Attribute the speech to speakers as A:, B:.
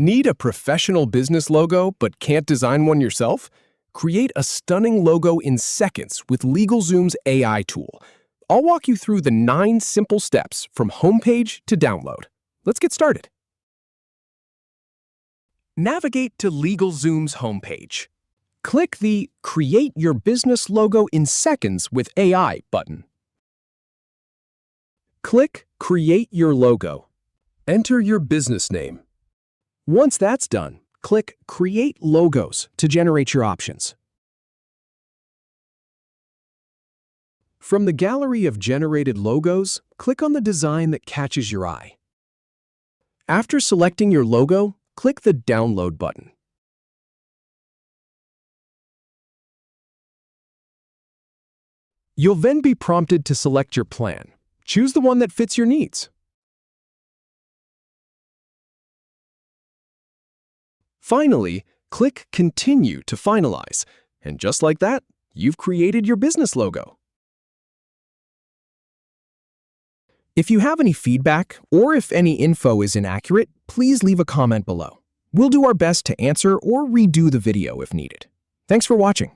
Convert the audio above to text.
A: Need a professional business logo but can't design one yourself? Create a stunning logo in seconds with Legalzoom's AI tool. I'll walk you through the 9 simple steps from homepage to download. Let's get started. Navigate to Legalzoom's homepage. Click the Create Your Business Logo in Seconds with AI button. Click Create Your Logo. Enter your business name. Once that's done, click Create Logos to generate your options. From the gallery of generated logos, click on the design that catches your eye. After selecting your logo, click the Download button. You'll then be prompted to select your plan. Choose the one that fits your needs. Finally, click Continue to finalize, and just like that, you've created your business logo. If you have any feedback or if any info is inaccurate, please leave a comment below. We'll do our best to answer or redo the video if needed. Thanks for watching.